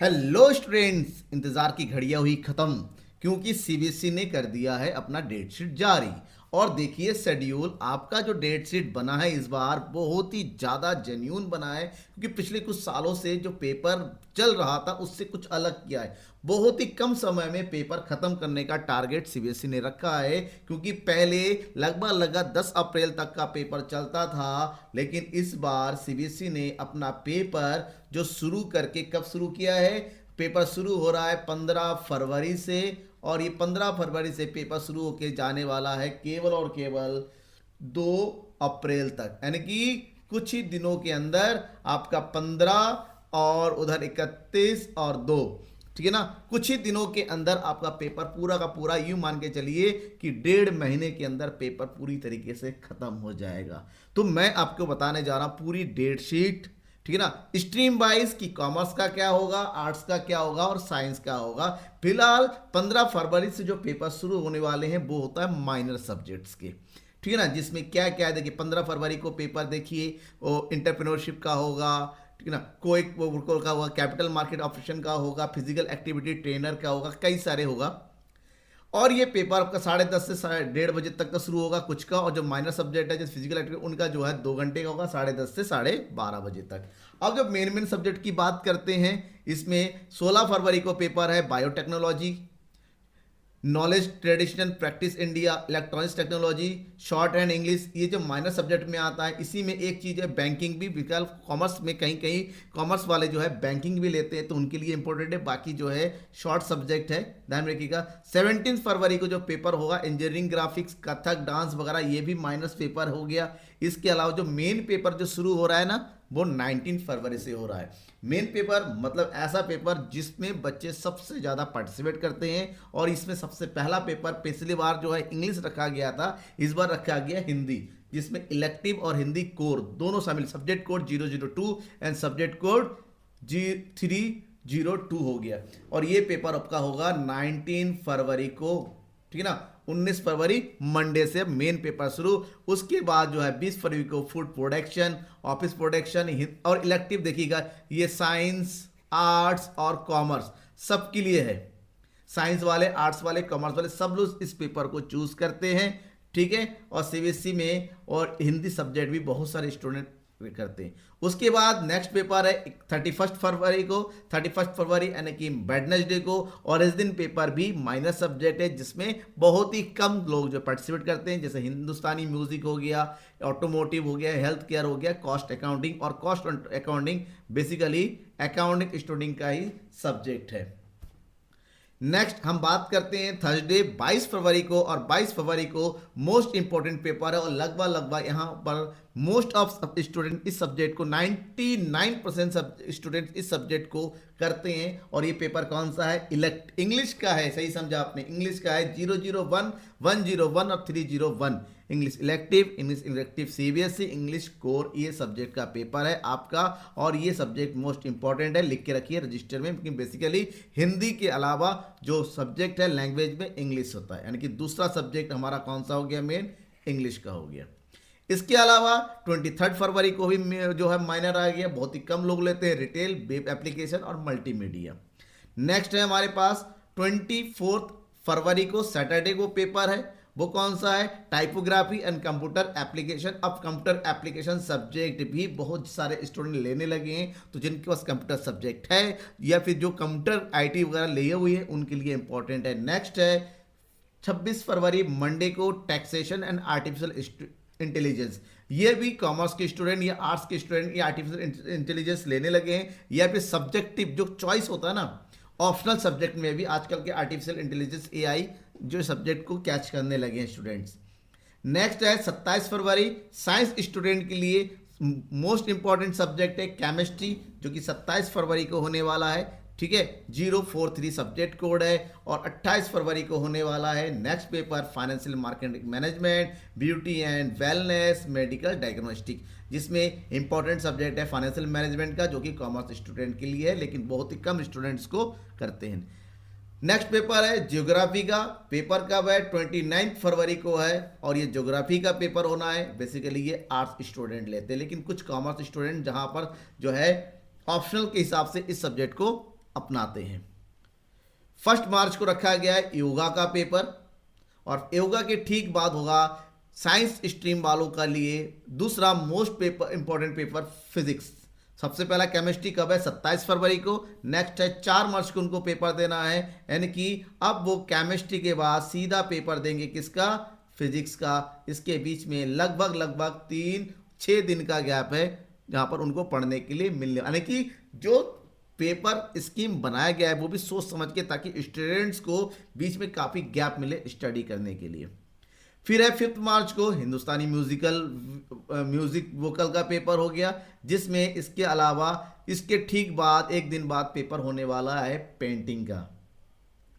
Hello students, इंतजार की घड़ियां हुई खत्म क्योंकि सीबीएसई ने कर दिया है अपना डेट शीट जारी। और देखिए शेड्यूल, आपका जो डेट शीट बना है इस बार बहुत ही ज़्यादा जेन्यून बना है, क्योंकि पिछले कुछ सालों से जो पेपर चल रहा था उससे कुछ अलग किया है। बहुत ही कम समय में पेपर खत्म करने का टारगेट सीबीएसई ने रखा है, क्योंकि पहले लगभग 10 अप्रैल तक का पेपर चलता था, लेकिन इस बार सीबीएसई ने अपना पेपर जो शुरू करके कब शुरू किया है। पेपर शुरू हो रहा है 15 फरवरी से, और ये 15 फरवरी से पेपर शुरू होके जाने वाला है केवल और केवल 2 अप्रैल तक, यानी कि कुछ ही दिनों के अंदर आपका 15 और उधर 31 और 2, ठीक है ना, कुछ ही दिनों के अंदर आपका पेपर पूरा का पूरा, यूं मान के चलिए कि 1.5 महीने के अंदर पेपर पूरी तरीके से खत्म हो जाएगा। तो मैं आपको बताने जा रहा हूं पूरी डेट शीट, ठीक है ना, स्ट्रीम वाइज की कॉमर्स का क्या होगा, आर्ट्स का क्या होगा और साइंस का होगा। फिलहाल 15 फरवरी से जो पेपर शुरू होने वाले हैं वो होता है माइनर सब्जेक्ट्स के, ठीक है ना, जिसमें क्या क्या है देखिए। 15 फरवरी को पेपर देखिए वो इंटरप्रेन्योरशिप का होगा, ठीक है ना, कोई का होगा, कैपिटल मार्केट ऑपरेशन का होगा, फिजिकल एक्टिविटी ट्रेनर का होगा, कई सारे होगा। और ये पेपर आपका 10:30 से 1:30 बजे तक का शुरू होगा कुछ का, और जो माइनर सब्जेक्ट है जैसे फिजिकल एक्टिविटी उनका जो है 2 घंटे का होगा, 10:30 से 12:30 बजे तक। अब जब मेन सब्जेक्ट की बात करते हैं, इसमें 16 फरवरी को पेपर है biotechnology, knowledge traditional practice India, electronics technology, short hand English, ये जो माइनर सब्जेक्ट में आता है। इसी में एक चीज़ है बैंकिंग भी, विकल्प कॉमर्स में कहीं कहीं कॉमर्स वाले जो है बैंकिंग भी लेते हैं, तो उनके लिए इंपॉर्टेंट है। बाकी जो है शॉर्ट सब्जेक्ट है, ध्यान रखिएगा। 17 फरवरी को जो पेपर होगा इंजीनियरिंग, ग्राफिक्स, कथक, डांस वगैरह, ये भी माइनस पेपर हो गया। इसके अलावा जो मेन पेपर जो शुरू हो रहा है ना, वो 19 फरवरी से हो रहा है। मेन पेपर मतलब ऐसा पेपर जिसमें बच्चे सबसे ज़्यादा पार्टिसिपेट करते हैं, और इसमें सबसे पहला पेपर पिछली बार जो है इंग्लिश रखा गया था, इस बार रखा गया हिंदी, जिसमें इलेक्टिव और हिंदी कोर दोनों शामिल, subject code 002 and subject code G302 हो गया। और ये पेपर आपका होगा 19 फरवरी को, ठीक है ना। 19 फरवरी मंडे से मेन पेपर शुरू। उसके बाद जो है 20 फरवरी को फूड प्रोडक्शन, ऑफिस प्रोडक्शन और इलेक्टिव देखिएगा, ये साइंस, आर्ट्स और कॉमर्स सबके लिए है। साइंस वाले, आर्ट्स वाले, कॉमर्स वाले सब लोग इस पेपर को चूज करते हैं, ठीक है। और सीबीएसई में और हिंदी सब्जेक्ट भी बहुत सारे स्टूडेंट करते हैं। उसके बाद नेक्स्ट पेपर है 31 फरवरी को, 31 फरवरी यानी कि वेडनेसडे को, और इस दिन पेपर भी माइनर सब्जेक्ट है जिसमें बहुत ही कम लोग जो पार्टिसिपेट करते हैं, जैसे हिंदुस्तानी म्यूजिक हो गया, ऑटोमोटिव हो गया, हेल्थ केयर हो गया, कॉस्ट अकाउंटिंग। और cost accounting basically accounting student का ही सब्जेक्ट है। नेक्स्ट हम बात करते हैं थर्सडे 22 फरवरी को, और 22 फरवरी को मोस्ट इंपॉर्टेंट पेपर है, और लगभग यहाँ पर मोस्ट ऑफ स्टूडेंट इस सब्जेक्ट को 99% स्टूडेंट इस सब्जेक्ट को करते हैं। और ये पेपर कौन सा है, इंग्लिश का है, सही समझा आपने, इंग्लिश का है। 001, 101 और 301 English elective CBSE English core, ये सब्जेक्ट का पेपर है आपका। और ये सब्जेक्ट मोस्ट इंपॉर्टेंट है, लिख के रखिए रजिस्टर में, क्योंकि बेसिकली हिंदी के अलावा जो सब्जेक्ट है लैंग्वेज में इंग्लिश होता है, यानी कि दूसरा सब्जेक्ट हमारा कौन सा हो गया, मेन इंग्लिश का हो गया। इसके अलावा 23 फरवरी को भी जो है माइनर आ गया, बहुत ही कम लोग लेते हैं, रिटेल, वेब एप्लीकेशन और मल्टीमीडिया। नेक्स्ट है हमारे पास 24 फरवरी को सैटरडे को पेपर है, वो कौन सा है, टाइपोग्राफी एंड कंप्यूटर एप्लीकेशन। अब कंप्यूटर एप्लीकेशन सब्जेक्ट भी बहुत सारे स्टूडेंट लेने लगे हैं, तो जिनके पास कंप्यूटर सब्जेक्ट है या फिर जो कंप्यूटर आईटी वगैरह लिए हुए हैं उनके लिए इंपॉर्टेंट है। नेक्स्ट है 26 फरवरी मंडे को टैक्सेशन एंड आर्टिफिशियल इंटेलिजेंस। ये भी कॉमर्स के स्टूडेंट या आर्ट्स के स्टूडेंट या आर्टिफिशियल इंटेलिजेंस लेने लगे हैं, या फिर सब्जेक्टिव जो चॉइस होता है ना, ऑप्शनल सब्जेक्ट में भी आजकल के आर्टिफिशियल इंटेलिजेंस एआई जो सब्जेक्ट को कैच करने लगे हैं स्टूडेंट्स। नेक्स्ट है 27 फरवरी साइंस स्टूडेंट के लिए मोस्ट इंपॉर्टेंट सब्जेक्ट है केमिस्ट्री, जो कि 27 फरवरी को होने वाला है, ठीक है। 043 सब्जेक्ट कोड है। और 28 फरवरी को होने वाला है next paper financial marketing management, beauty and wellness, medical diagnostic, जिसमें इंपॉर्टेंट सब्जेक्ट है फाइनेंशियल मैनेजमेंट का, जो कि कॉमर्स स्टूडेंट के लिए है, लेकिन बहुत ही कम स्टूडेंट्स को करते हैं। नेक्स्ट पेपर है ज्योग्राफी का, पेपर कब है, 29 फरवरी को है, और ये ज्योग्राफी का पेपर होना है। बेसिकली ये आर्ट्स स्टूडेंट लेते हैं, लेकिन कुछ कॉमर्स स्टूडेंट जहां पर जो है ऑप्शनल के हिसाब से इस सब्जेक्ट को अपनाते हैं। 1 मार्च को रखा गया है योगा का पेपर, और योगा के ठीक बाद होगा साइंस स्ट्रीम वालों का लिए दूसरा मोस्ट इंपॉर्टेंट पेपर फिजिक्स। सबसे पहला केमिस्ट्री कब है? 27 फरवरी को। नेक्स्ट है 4 मार्च को उनको पेपर देना है, यानी कि अब वो केमिस्ट्री के बाद सीधा पेपर देंगे किसका? फिजिक्स का। इसके बीच में लगभग 3-6 दिन का गैप है जहां पर उनको पढ़ने के लिए मिलने, यानी कि जो पेपर स्कीम बनाया गया है वो भी सोच समझ के, ताकि स्टूडेंट्स को बीच में काफ़ी गैप मिले स्टडी करने के लिए। फिर है 5 मार्च को हिंदुस्तानी म्यूजिक वोकल का पेपर हो गया, जिसमें इसके अलावा इसके ठीक बाद एक दिन बाद पेपर होने वाला है पेंटिंग का,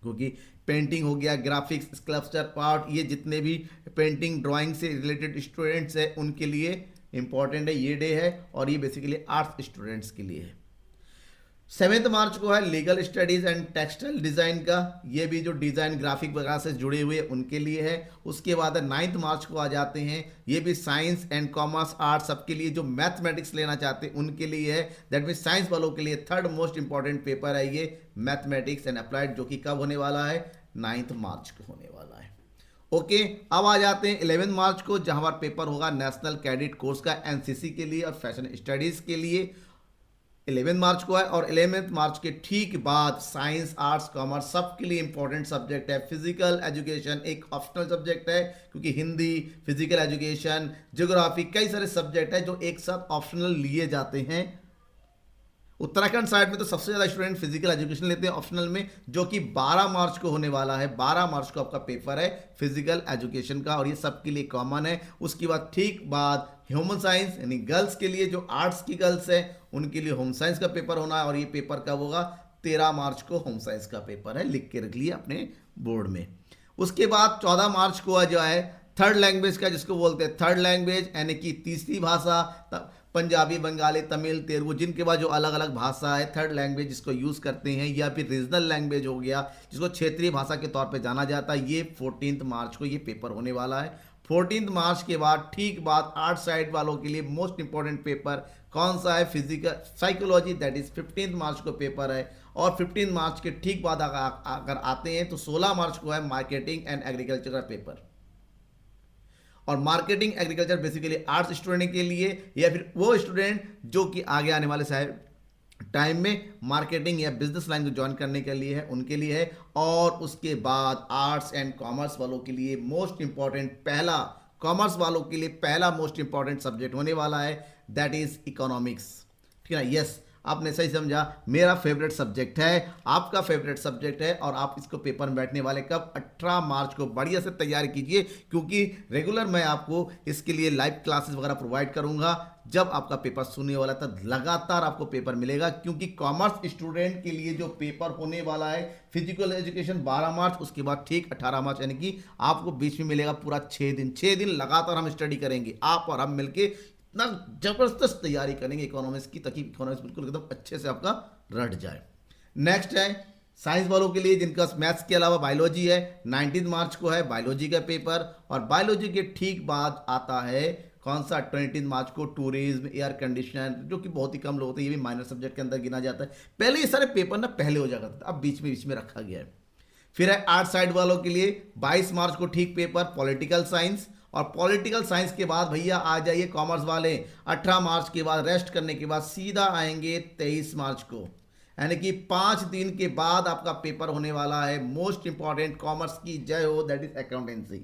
क्योंकि पेंटिंग हो गया, ग्राफिक्स, स्कल्पचर, आर्ट, ये जितने भी पेंटिंग ड्राइंग से रिलेटेड स्टूडेंट्स हैं उनके लिए इंपॉर्टेंट है ये डे है, और ये बेसिकली आर्ट्स स्टूडेंट्स के लिए है। 7 मार्च को है legal studies and textile design का, ये भी जो डिज़ाइन ग्राफिक वगैरह से जुड़े हुए उनके लिए है। उसके बाद 9 मार्च को आ जाते हैं, ये भी साइंस एंड कॉमर्स आर्ट सबके लिए, जो मैथमेटिक्स लेना चाहते हैं उनके लिए है। दैट मीन साइंस वालों के लिए 3rd मोस्ट इंपॉर्टेंट पेपर है ये मैथमेटिक्स एंड अप्लाइड, जो कि कब होने वाला है? 9 मार्च को होने वाला है। ओके, अब आ जाते हैं 11 मार्च को, जहां पर पेपर होगा नेशनल कैडेट कोर्स का एनसीसी के लिए और फैशन स्टडीज़ के लिए। 11 मार्च को है, और 11 मार्च के ठीक बाद साइंस, आर्ट्स, कॉमर्स सबके लिए इंपॉर्टेंट सब्जेक्ट है फिजिकल एजुकेशन, एक ऑप्शनल सब्जेक्ट है, क्योंकि हिंदी, फिजिकल एजुकेशन, ज्योग्राफी, कई सारे सब्जेक्ट है जो एक साथ ऑप्शनल लिए जाते हैं। उत्तराखंड साइड में तो सबसे ज़्यादा स्टूडेंट फिजिकल एजुकेशन लेते हैं ऑप्शनल में, जो कि 12 मार्च को होने वाला है। 12 मार्च को आपका पेपर है फिजिकल एजुकेशन का, और ये सबके लिए कॉमन है। उसके बाद ठीक बाद ह्यूमन साइंस, यानी गर्ल्स के लिए, जो आर्ट्स की गर्ल्स है उनके लिए होम साइंस का पेपर होना है, और ये पेपर कब होगा? 13 मार्च को होम साइंस का पेपर है, लिख के रख लिए अपने बोर्ड में। उसके बाद 14 मार्च को जो है 3rd लैंग्वेज का, जिसको बोलते हैं 3rd लैंग्वेज, यानी कि तीसरी भाषा, पंजाबी, बंगाली, तमिल, तेलुगु, जिनके बाद जो अलग अलग भाषा है 3rd लैंग्वेज जिसको यूज़ करते हैं, या फिर रीजनल लैंग्वेज हो गया जिसको क्षेत्रीय भाषा के तौर पे जाना जाता है, ये 14 मार्च को ये पेपर होने वाला है। 14 मार्च के बाद ठीक बाद आर्ट साइड वालों के लिए मोस्ट इंपॉर्टेंट पेपर कौन सा है? फिजिकल साइकोलॉजी, दैट इज 15 मार्च को पेपर है। और 15 मार्च के ठीक बाद अगर आते हैं तो 16 मार्च को है मार्केटिंग एंड एग्रीकल्चर का पेपर। और marketing agriculture basically arts student के लिए, या फिर वो स्टूडेंट जो कि आगे आने वाले शायद टाइम में मार्केटिंग या बिजनेस लाइन को ज्वाइन करने के लिए है, उनके लिए है। और उसके बाद आर्ट्स एंड कॉमर्स वालों के लिए मोस्ट इंपॉर्टेंट पहला, कॉमर्स वालों के लिए पहला मोस्ट इंपॉर्टेंट सब्जेक्ट होने वाला है, दैट इज इकोनॉमिक्स। ठीक है, यस, आपने सही समझा, मेरा फेवरेट सब्जेक्ट है, आपका फेवरेट सब्जेक्ट है, और आप इसको पेपर में बैठने वाले कब? 18 मार्च को। बढ़िया से तैयारी कीजिए, क्योंकि रेगुलर मैं आपको इसके लिए लाइव क्लासेस वगैरह प्रोवाइड करूंगा। जब आपका पेपर सुनने वाला था लगातार आपको पेपर मिलेगा, क्योंकि कॉमर्स स्टूडेंट के लिए जो पेपर होने वाला है फिजिकल एजुकेशन 12 मार्च, उसके बाद ठीक 18 मार्च, यानी कि आपको बीच में मिलेगा पूरा 6 दिन लगातार हम स्टडी करेंगे, आप और हम मिलके इतना जबरदस्त तैयारी करेंगे इकोनॉमिक्स की, ताकि इकोनॉमिक्स बिल्कुल एकदम अच्छे से आपका रट जाए। नेक्स्ट है साइंस वालों के लिए, जिनका मैथ्स के अलावा बायोलॉजी है। 19 मार्च को है बायोलॉजी का पेपर, और बायोलॉजी के ठीक बाद आता है कौन सा? 20 मार्च को टूरिज्म, एयर कंडीशन, जो कि बहुत ही कम लोग होते हैं, ये भी माइनर सब्जेक्ट के अंदर गिना जाता है। पहले ये सारे पेपर ना पहले हो जाता था, अब बीच में रखा गया है। फिर है आर्ट साइड वालों के लिए 22 मार्च को ठीक पेपर पॉलिटिकल साइंस, और पॉलिटिकल साइंस के बाद भैया आ जाइए कॉमर्स वाले 18 मार्च के बाद रेस्ट करने के बाद सीधा आएंगे 23 मार्च को, यानी कि 5 दिन के बाद आपका पेपर होने वाला है मोस्ट इंपॉर्टेंट कॉमर्स की जय हो, दैट इज अकाउंटेंसी।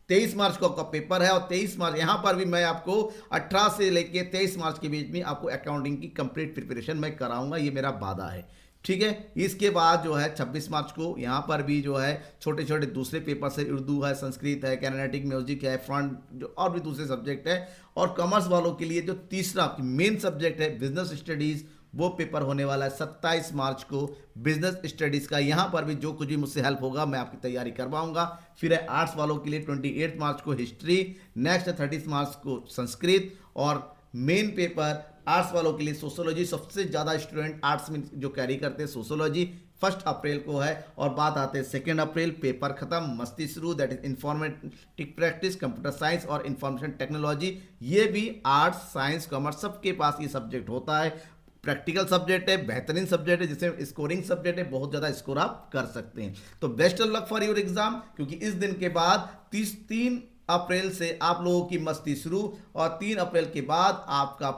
23 मार्च को आपका पेपर है, और 23 मार्च यहाँ पर भी मैं आपको 18 से लेके 23 मार्च के बीच में आपको अकाउंटिंग की कंप्लीट प्रिपरेशन मैं कराऊंगा, ये मेरा वादा है। ठीक है, इसके बाद जो है 26 मार्च को यहाँ पर भी जो है छोटे छोटे दूसरे पेपर से, उर्दू है, संस्कृत है, कैनेटिक म्यूजिक है, फ्रंट जो और भी दूसरे सब्जेक्ट है। और कॉमर्स वालों के लिए जो तीसरा मेन सब्जेक्ट है बिजनेस स्टडीज़, वो पेपर होने वाला है 27 मार्च को बिजनेस स्टडीज़ का। यहाँ पर भी जो कुछ भी मुझसे हेल्प होगा मैं आपकी तैयारी करवाऊंगा। फिर है आर्ट्स वालों के लिए 28 मार्च को हिस्ट्री, नेक्स्ट है 30 मार्च को संस्कृत, और मेन पेपर आर्ट्स वालों के लिए सोशोलॉजी। सबसे ज़्यादा स्टूडेंट आर्ट्स में जो कैरी करते हैं सोशोलॉजी 1 अप्रैल को है, और बात आते हैं 2 अप्रैल, पेपर खत्म, मस्ती शुरू, that is informatic practice, computer science और इंफॉर्मेशन टेक्नोलॉजी। ये भी आर्ट्स, साइंस, कॉमर्स सबके पास ये सब्जेक्ट होता है। प्रैक्टिकल सब्जेक्ट है, बेहतरीन सब्जेक्ट है, जिसमें स्कोरिंग सब्जेक्ट है, बहुत ज़्यादा स्कोर आप कर सकते हैं। तो best of luck for your exam, क्योंकि इस दिन के बाद 3 अप्रैल से आप लोगों की मस्ती शुरू, और 3 अप्रैल के बाद आपका,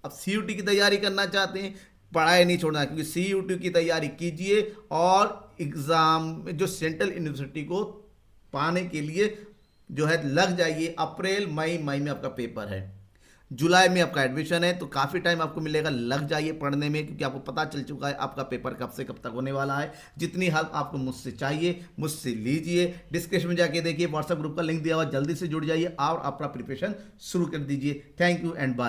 अब सीयूटी की तैयारी करना चाहते हैं, पढ़ाई नहीं छोड़ना, क्योंकि सीयूटी की तैयारी कीजिए और एग्ज़ाम जो सेंट्रल यूनिवर्सिटी को पाने के लिए जो है लग जाइए। अप्रैल मई में आपका पेपर है, जुलाई में आपका एडमिशन है, तो काफ़ी टाइम आपको मिलेगा, लग जाइए पढ़ने में, क्योंकि आपको पता चल चुका है आपका पेपर कब से कब तक होने वाला है। जितनी हेल्प आपको मुझसे चाहिए मुझसे लीजिए, डिस्क्रिप्शन में जाके देखिए, व्हाट्सएप ग्रुप का लिंक दिया हुआ, जल्दी से जुड़ जाइए और अपना प्रिपरेशन शुरू कर दीजिए। Thank you and bye.